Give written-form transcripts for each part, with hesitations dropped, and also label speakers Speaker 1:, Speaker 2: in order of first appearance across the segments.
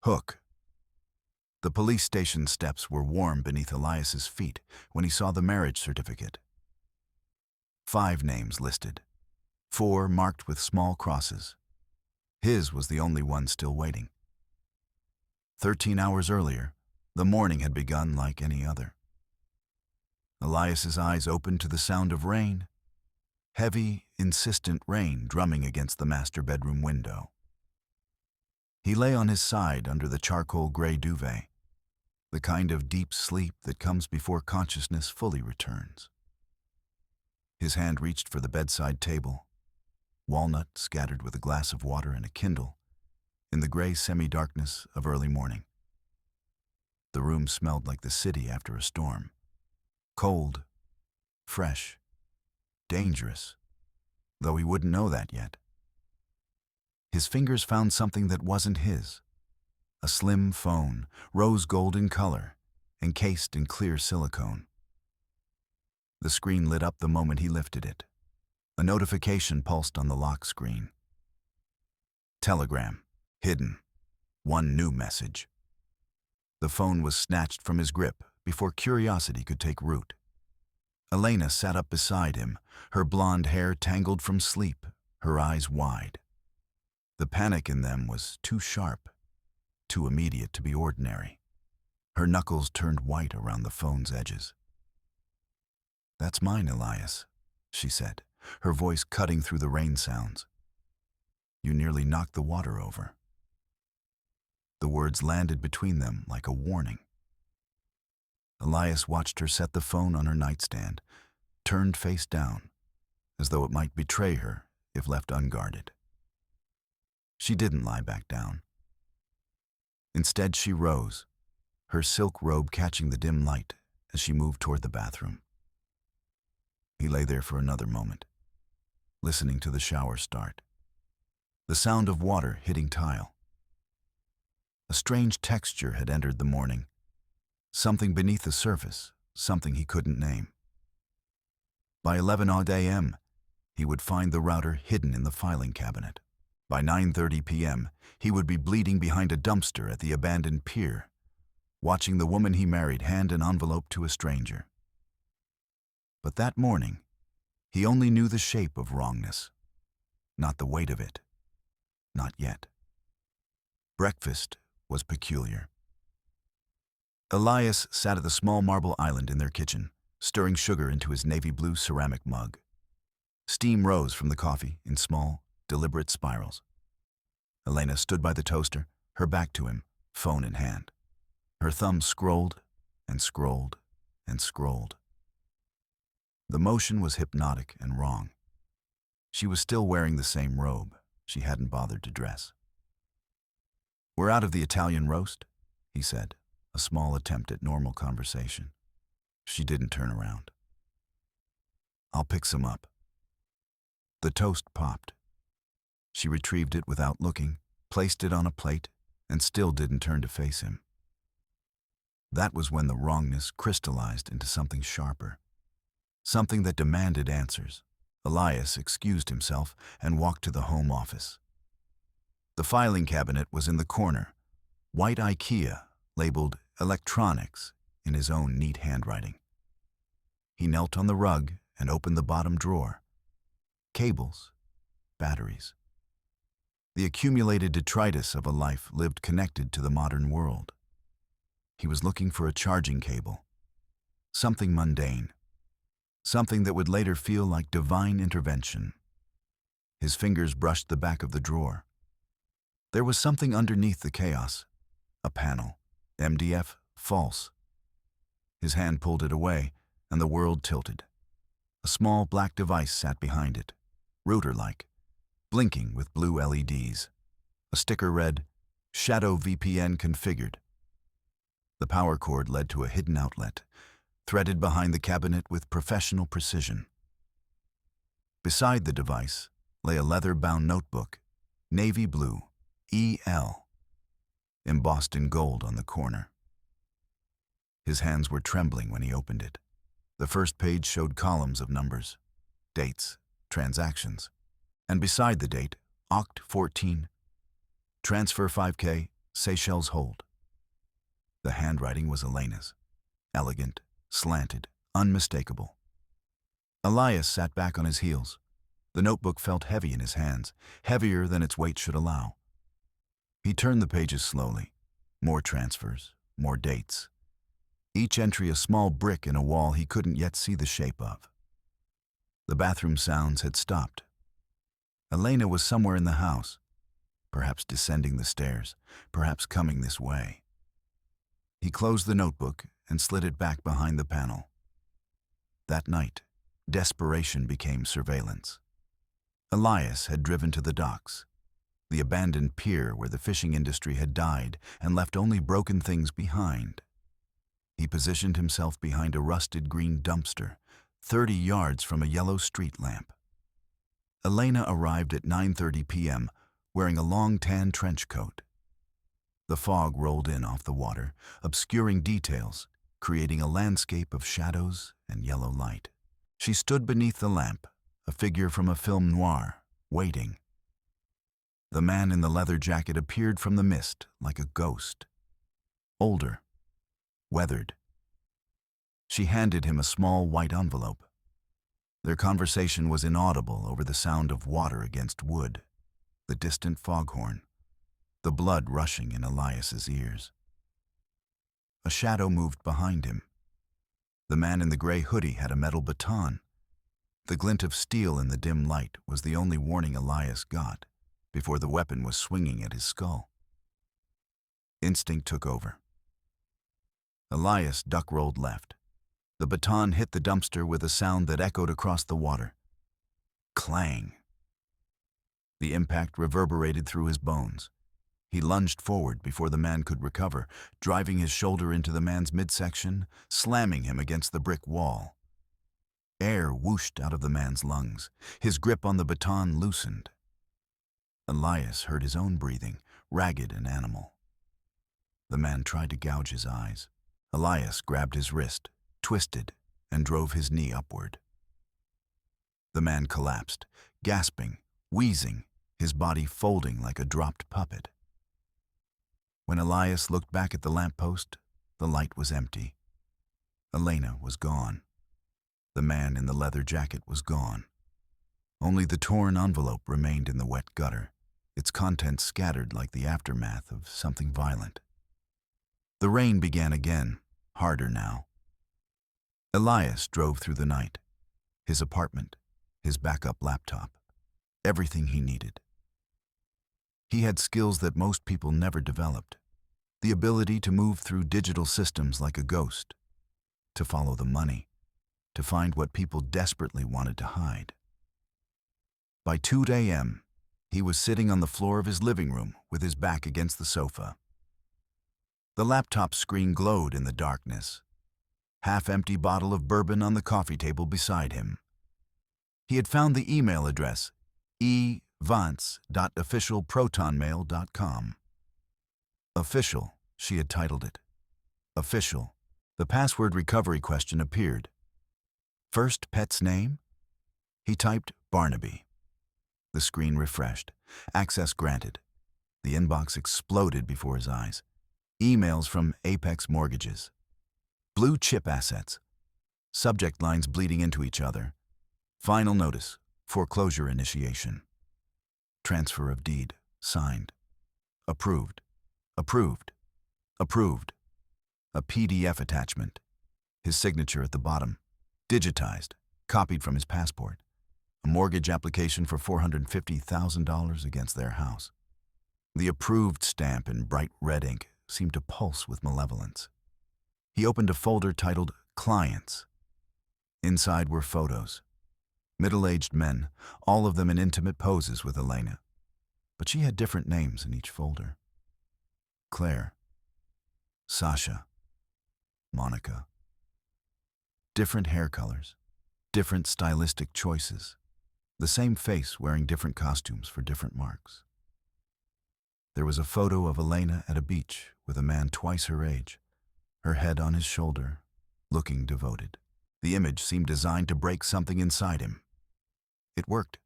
Speaker 1: Hook. The police station steps were warm beneath Elias's feet when he saw the marriage certificate. 5 names listed, 4 marked with small crosses. His was the only one still waiting. 13 hours earlier, the morning had begun like any other. Elias's eyes opened to the sound of rain, heavy, insistent rain drumming against the master bedroom window. He lay on his side under the charcoal gray duvet, the kind of deep sleep that comes before consciousness fully returns. His hand reached for the bedside table, walnut scattered with a glass of water and a Kindle, in the gray semi-darkness of early morning. The room smelled like the city after a storm. Cold, fresh, dangerous, though he wouldn't know that yet. His fingers found something that wasn't his. A slim phone, rose gold in color, encased in clear silicone. The screen lit up the moment he lifted it. A notification pulsed on the lock screen. Telegram, hidden, 1 new message. The phone was snatched from his grip before curiosity could take root. Elena sat up beside him, her blonde hair tangled from sleep, her eyes wide. The panic in them was too sharp, too immediate to be ordinary. Her knuckles turned white around the phone's edges. "That's mine, Elias," she said, her voice cutting through the rain sounds. "You nearly knocked the water over." The words landed between them like a warning. Elias watched her set the phone on her nightstand, turned face down, as though it might betray her if left unguarded. She didn't lie back down. Instead, she rose, her silk robe catching the dim light as she moved toward the bathroom. He lay there for another moment, listening to the shower start, the sound of water hitting tile. A strange texture had entered the morning, something beneath the surface, something he couldn't name. By 11 odd a.m., he would find the router hidden in the filing cabinet. By 9:30 p.m., he would be bleeding behind a dumpster at the abandoned pier, watching the woman he married hand an envelope to a stranger. But that morning, he only knew the shape of wrongness, not the weight of it. Not yet. Breakfast was peculiar. Elias sat at the small marble island in their kitchen, stirring sugar into his navy blue ceramic mug. Steam rose from the coffee in small, deliberate spirals. Elena stood by the toaster, her back to him, phone in hand. Her thumb scrolled and scrolled and scrolled. The motion was hypnotic and wrong. She was still wearing the same robe. She hadn't bothered to dress. "We're out of the Italian roast," he said, a small attempt at normal conversation. She didn't turn around. "I'll pick some up." The toast popped. She retrieved it without looking, placed it on a plate, and still didn't turn to face him. That was when the wrongness crystallized into something sharper, something that demanded answers. Elias excused himself and walked to the home office. The filing cabinet was in the corner, white IKEA, labeled electronics in his own neat handwriting. He knelt on the rug and opened the bottom drawer. Cables, batteries. The accumulated detritus of a life lived connected to the modern world. He was looking for a charging cable, something mundane, something that would later feel like divine intervention. His fingers brushed the back of the drawer. There was something underneath the chaos, a panel, MDF, false. His hand pulled it away, and the world tilted. A small black device sat behind it, router-like, blinking with blue LEDs. A sticker read, "Shadow VPN configured." The power cord led to a hidden outlet, threaded behind the cabinet with professional precision. Beside the device lay a leather-bound notebook, navy blue, EL, embossed in gold on the corner. His hands were trembling when he opened it. The first page showed columns of numbers, dates, transactions, and beside the date, Oct 14, transfer 5K, Seychelles hold. The handwriting was Elena's. Elegant, slanted, unmistakable. Elias sat back on his heels. The notebook felt heavy in his hands, heavier than its weight should allow. He turned the pages slowly. More transfers, more dates. Each entry a small brick in a wall he couldn't yet see the shape of. The bathroom sounds had stopped. Elena was somewhere in the house, perhaps descending the stairs, perhaps coming this way. He closed the notebook and slid it back behind the panel. That night, desperation became surveillance. Elias had driven to the docks, the abandoned pier where the fishing industry had died and left only broken things behind. He positioned himself behind a rusted green dumpster, 30 yards from a yellow street lamp. Elena arrived at 9:30 p.m., wearing a long tan trench coat. The fog rolled in off the water, obscuring details, creating a landscape of shadows and yellow light. She stood beneath the lamp, a figure from a film noir, waiting. The man in the leather jacket appeared from the mist like a ghost. Older, weathered. She handed him a small white envelope. Their conversation was inaudible over the sound of water against wood, the distant foghorn, the blood rushing in Elias's ears. A shadow moved behind him. The man in the gray hoodie had a metal baton. The glint of steel in the dim light was the only warning Elias got before the weapon was swinging at his skull. Instinct took over. Elias duck-rolled left. The baton hit the dumpster with a sound that echoed across the water. Clang. The impact reverberated through his bones. He lunged forward before the man could recover, driving his shoulder into the man's midsection, slamming him against the brick wall. Air whooshed out of the man's lungs. His grip on the baton loosened. Elias heard his own breathing, ragged and animal. The man tried to gouge his eyes. Elias grabbed his wrist, twisted, and drove his knee upward. The man collapsed, gasping, wheezing, his body folding like a dropped puppet. When Elias looked back at the lamppost, the light was empty. Elena was gone. The man in the leather jacket was gone. Only the torn envelope remained in the wet gutter, its contents scattered like the aftermath of something violent. The rain began again, harder now. Elias drove through the night. His apartment, his backup laptop, everything he needed. He had skills that most people never developed. The ability to move through digital systems like a ghost, to follow the money, to find what people desperately wanted to hide. By 2 a.m., he was sitting on the floor of his living room with his back against the sofa. The laptop screen glowed in the darkness. Half-empty bottle of bourbon on the coffee table beside him. He had found the email address, evance.officialprotonmail.com. Official, she had titled it. Official. The password recovery question appeared. First pet's name? He typed Barnaby. The screen refreshed. Access granted. The inbox exploded before his eyes. Emails from Apex Mortgages. Blue chip assets. Subject lines bleeding into each other. Final notice. Foreclosure initiation. Transfer of deed. Signed. Approved. Approved. Approved. A PDF attachment. His signature at the bottom. Digitized. Copied from his passport. A mortgage application for $450,000 against their house. The approved stamp in bright red ink seemed to pulse with malevolence. He opened a folder titled Clients. Inside were photos. Middle-aged men, all of them in intimate poses with Elena. But she had different names in each folder. Claire. Sasha. Monica. Different hair colors. Different stylistic choices. The same face wearing different costumes for different marks. There was a photo of Elena at a beach with a man twice her age, her head on his shoulder, looking devoted. The image seemed designed to break something inside him. It worked.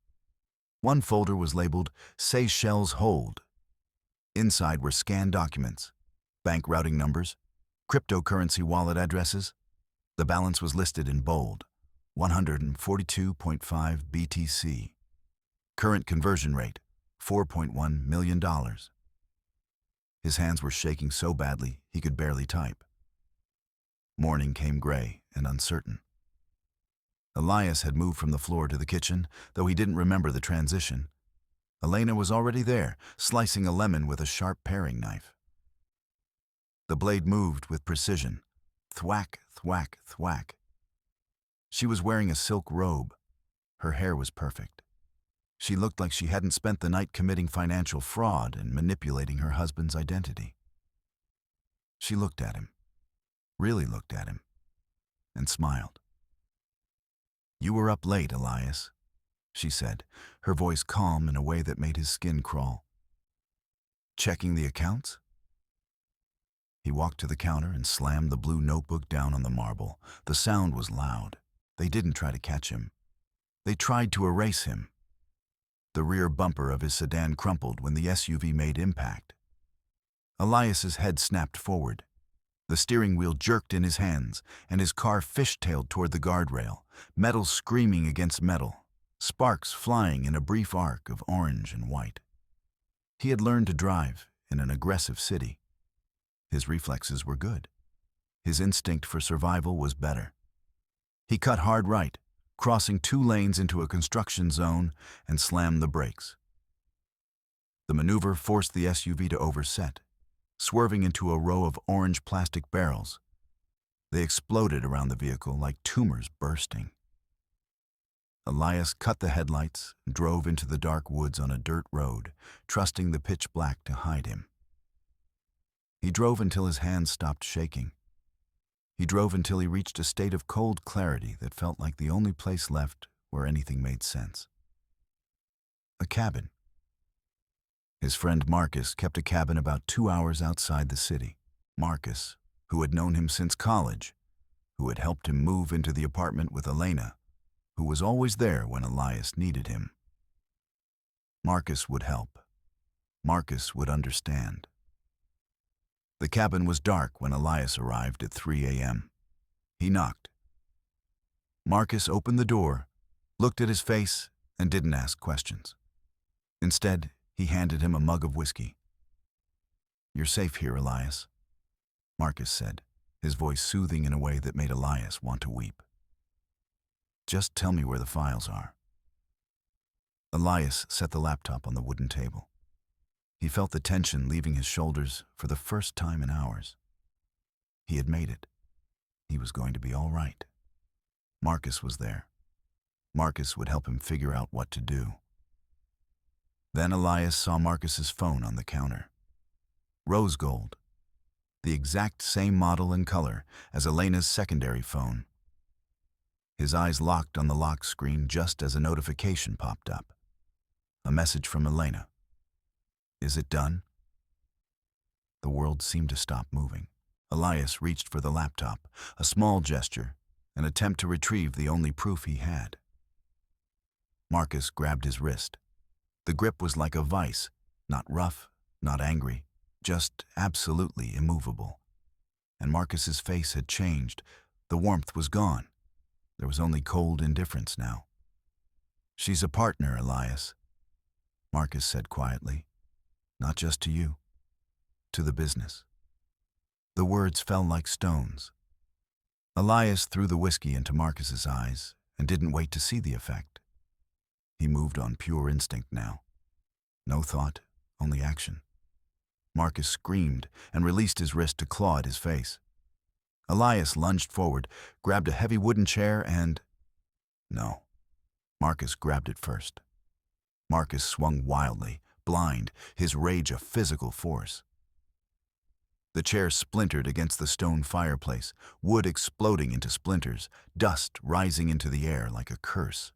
Speaker 1: One folder was labeled Seychelles Hold. Inside were scanned documents, bank routing numbers, cryptocurrency wallet addresses. The balance was listed in bold, 142.5 BTC. Current conversion rate, $4.1 million. His hands were shaking so badly he could barely type. Morning came gray and uncertain. Elias had moved from the floor to the kitchen, though he didn't remember the transition. Elena was already there, slicing a lemon with a sharp paring knife. The blade moved with precision. Thwack, thwack, thwack. She was wearing a silk robe. Her hair was perfect. She looked like she hadn't spent the night committing financial fraud and manipulating her husband's identity. She looked at him, really looked at him, and smiled. "You were up late, Elias," she said, her voice calm in a way that made his skin crawl. "Checking the accounts?" He walked to the counter and slammed the blue notebook down on the marble. The sound was loud. They didn't try to catch him. They tried to erase him. The rear bumper of his sedan crumpled when the SUV made impact. Elias's head snapped forward. The steering wheel jerked in his hands, and his car fishtailed toward the guardrail, metal screaming against metal, sparks flying in a brief arc of orange and white. He had learned to drive in an aggressive city. His reflexes were good. His instinct for survival was better. He cut hard right, crossing 2 lanes into a construction zone, and slammed the brakes. The maneuver forced the SUV to overset, swerving into a row of orange plastic barrels. They exploded around the vehicle like tumors bursting. Elias cut the headlights and drove into the dark woods on a dirt road, trusting the pitch black to hide him. He drove until his hands stopped shaking. He drove until he reached a state of cold clarity that felt like the only place left where anything made sense. A cabin. His friend Marcus kept a cabin about 2 hours outside the city. Marcus, who had known him since college, who had helped him move into the apartment with Elena, who was always there when Elias needed him. Marcus would help. Marcus would understand. The cabin was dark when Elias arrived at 3 a.m. He knocked. Marcus opened the door, looked at his face, and didn't ask questions. Instead, he handed him a mug of whiskey. "You're safe here, Elias," Marcus said, his voice soothing in a way that made Elias want to weep. "Just tell me where the files are." Elias set the laptop on the wooden table. He felt the tension leaving his shoulders for the first time in hours. He had made it. He was going to be all right. Marcus was there. Marcus would help him figure out what to do. Then Elias saw Marcus's phone on the counter. Rose gold. The exact same model and color as Elena's secondary phone. His eyes locked on the lock screen just as a notification popped up. A message from Elena. "Is it done?" The world seemed to stop moving. Elias reached for the laptop, a small gesture, an attempt to retrieve the only proof he had. Marcus grabbed his wrist. The grip was like a vice, not rough, not angry, just absolutely immovable. And Marcus's face had changed. The warmth was gone. There was only cold indifference now. "She's a partner, Elias," Marcus said quietly. "Not just to you, to the business." The words fell like stones. Elias threw the whiskey into Marcus's eyes and didn't wait to see the effect. He moved on pure instinct now. No thought, only action. Marcus screamed and released his wrist to claw at his face. Elias lunged forward, grabbed a heavy wooden chair and... No. Marcus grabbed it first. Marcus swung wildly, blind, his rage a physical force. The chair splintered against the stone fireplace, wood exploding into splinters, dust rising into the air like a curse.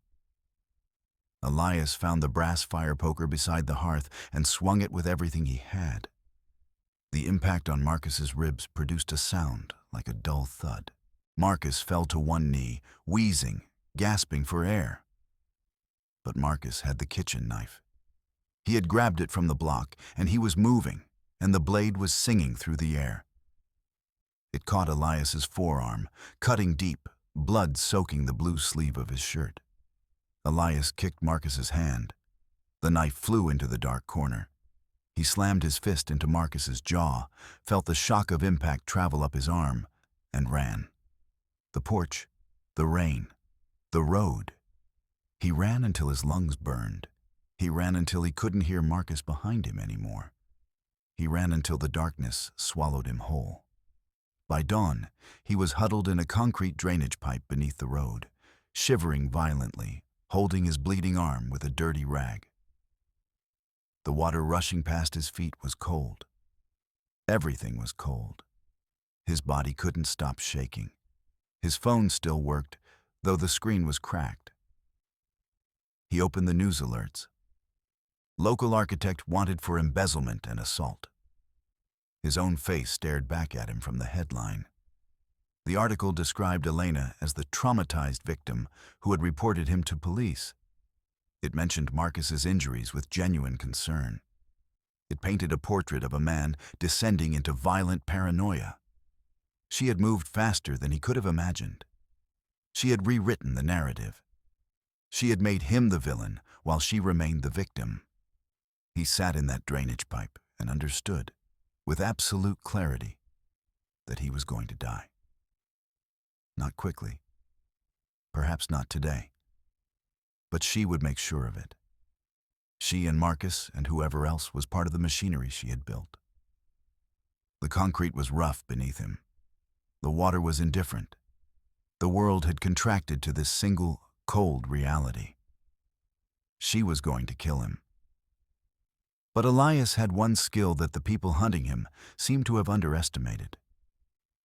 Speaker 1: Elias found the brass fire poker beside the hearth and swung it with everything he had. The impact on Marcus's ribs produced a sound like a dull thud. Marcus fell to one knee, wheezing, gasping for air. But Marcus had the kitchen knife. He had grabbed it from the block, and he was moving, and the blade was singing through the air. It caught Elias's forearm, cutting deep, blood soaking the blue sleeve of his shirt. Elias kicked Marcus's hand. The knife flew into the dark corner. He slammed his fist into Marcus's jaw, felt the shock of impact travel up his arm, and ran. The porch, the rain, the road. He ran until his lungs burned. He ran until he couldn't hear Marcus behind him anymore. He ran until the darkness swallowed him whole. By dawn, he was huddled in a concrete drainage pipe beneath the road, shivering violently, holding his bleeding arm with a dirty rag. The water rushing past his feet was cold. Everything was cold. His body couldn't stop shaking. His phone still worked, though the screen was cracked. He opened the news alerts. Local architect wanted for embezzlement and assault. His own face stared back at him from the headline. The article described Elena as the traumatized victim who had reported him to police. It mentioned Marcus's injuries with genuine concern. It painted a portrait of a man descending into violent paranoia. She had moved faster than he could have imagined. She had rewritten the narrative. She had made him the villain while she remained the victim. He sat in that drainage pipe and understood, with absolute clarity, that he was going to die. Not quickly. Perhaps not today. But she would make sure of it. She and Marcus and whoever else was part of the machinery she had built. The concrete was rough beneath him. The water was indifferent. The world had contracted to this single, cold reality. She was going to kill him. But Elias had one skill that the people hunting him seemed to have underestimated.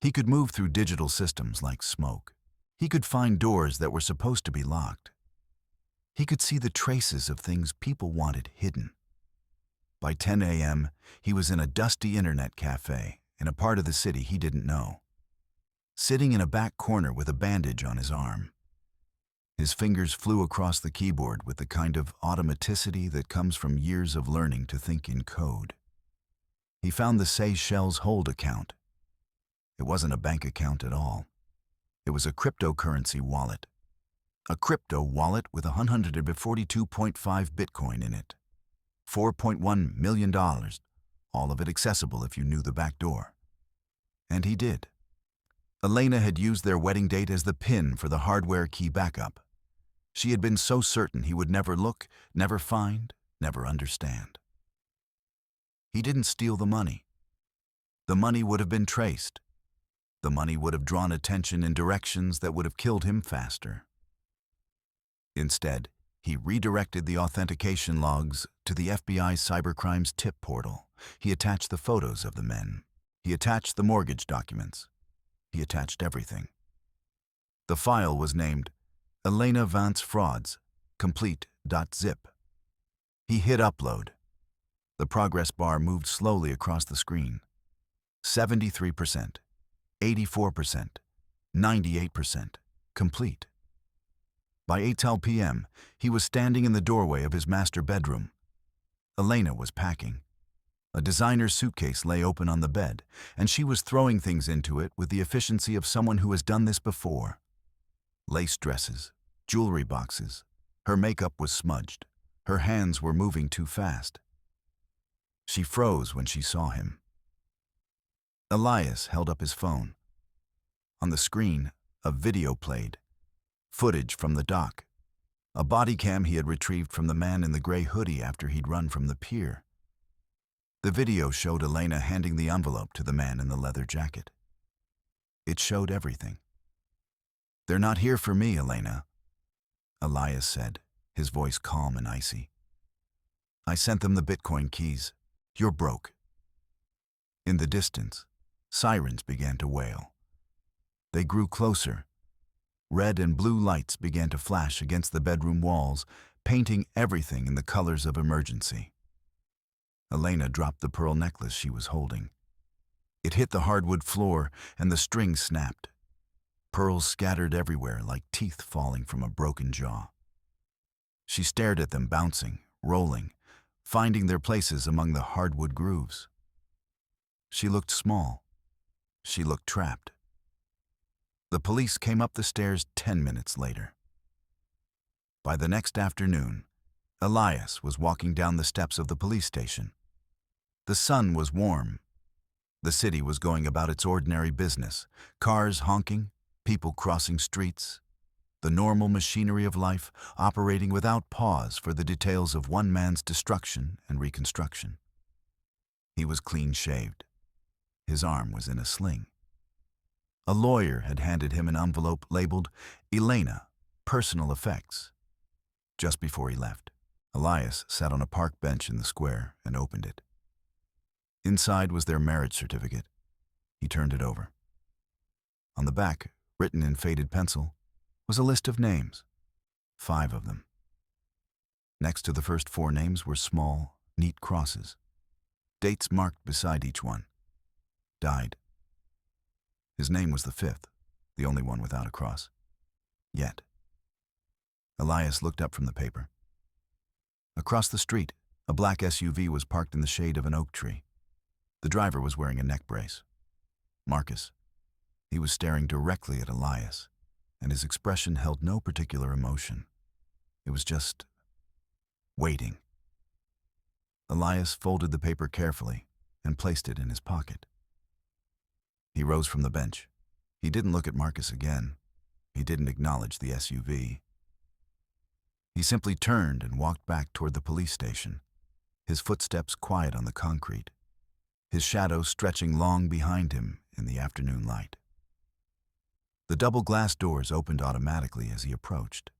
Speaker 1: He could move through digital systems like smoke. He could find doors that were supposed to be locked. He could see the traces of things people wanted hidden. By 10 a.m., he was in a dusty internet cafe in a part of the city he didn't know, sitting in a back corner with a bandage on his arm. His fingers flew across the keyboard with the kind of automaticity that comes from years of learning to think in code. He found the Seychelles Hold account. It wasn't a bank account at all. It was a cryptocurrency wallet. A crypto wallet with 142.5 Bitcoin in it. $4.1 million, all of it accessible if you knew the back door. And he did. Elena had used their wedding date as the pin for the hardware key backup. She had been so certain he would never look, never find, never understand. He didn't steal the money. The money would have been traced. The money would have drawn attention in directions that would have killed him faster. Instead, he redirected the authentication logs to the FBI cybercrimes tip portal. He attached the photos of the men. He attached the mortgage documents. He attached everything. The file was named Elena Vance Frauds, complete.zip. He hit upload. The progress bar moved slowly across the screen. 73%, 84%, 98%, complete. By 8:10 p.m., he was standing in the doorway of his master bedroom. Elena was packing. A designer suitcase lay open on the bed, and she was throwing things into it with the efficiency of someone who has done this before. Lace dresses, jewelry boxes. Her makeup was smudged. Her hands were moving too fast. She froze when she saw him. Elias held up his phone. On the screen, a video played. Footage from the dock. A body cam he had retrieved from the man in the gray hoodie after he'd run from the pier. The video showed Elena handing the envelope to the man in the leather jacket. It showed everything. "They're not here for me, Elena," Elias said, his voice calm and icy. "I sent them the Bitcoin keys. You're broke." In the distance, sirens began to wail. They grew closer. Red and blue lights began to flash against the bedroom walls, painting everything in the colors of emergency. Elena dropped the pearl necklace she was holding. It hit the hardwood floor, and the string snapped. Pearls scattered everywhere like teeth falling from a broken jaw. She stared at them bouncing, rolling, finding their places among the hardwood grooves. She looked small. She looked trapped. The police came up the stairs 10 minutes later. By the next afternoon, Elias was walking down the steps of the police station. The sun was warm. The city was going about its ordinary business, cars honking, people crossing streets, the normal machinery of life operating without pause for the details of one man's destruction and reconstruction. He was clean-shaved. His arm was in a sling. A lawyer had handed him an envelope labeled Elena, Personal Effects. Just before he left, Elias sat on a park bench in the square and opened it. Inside was their marriage certificate. He turned it over. On the back, written in faded pencil, was a list of names, 5 of them. Next to the first 4 names were small, neat crosses, dates marked beside each one. Died. His name was the 5th, the only one without a cross. Yet. Elias looked up from the paper. Across the street, a black SUV was parked in the shade of an oak tree. The driver was wearing a neck brace. Marcus. He was staring directly at Elias, and his expression held no particular emotion. It was just waiting. Elias folded the paper carefully and placed it in his pocket. He rose from the bench. He didn't look at Marcus again. He didn't acknowledge the SUV. He simply turned and walked back toward the police station, his footsteps quiet on the concrete, his shadow stretching long behind him in the afternoon light. The double glass doors opened automatically as he approached.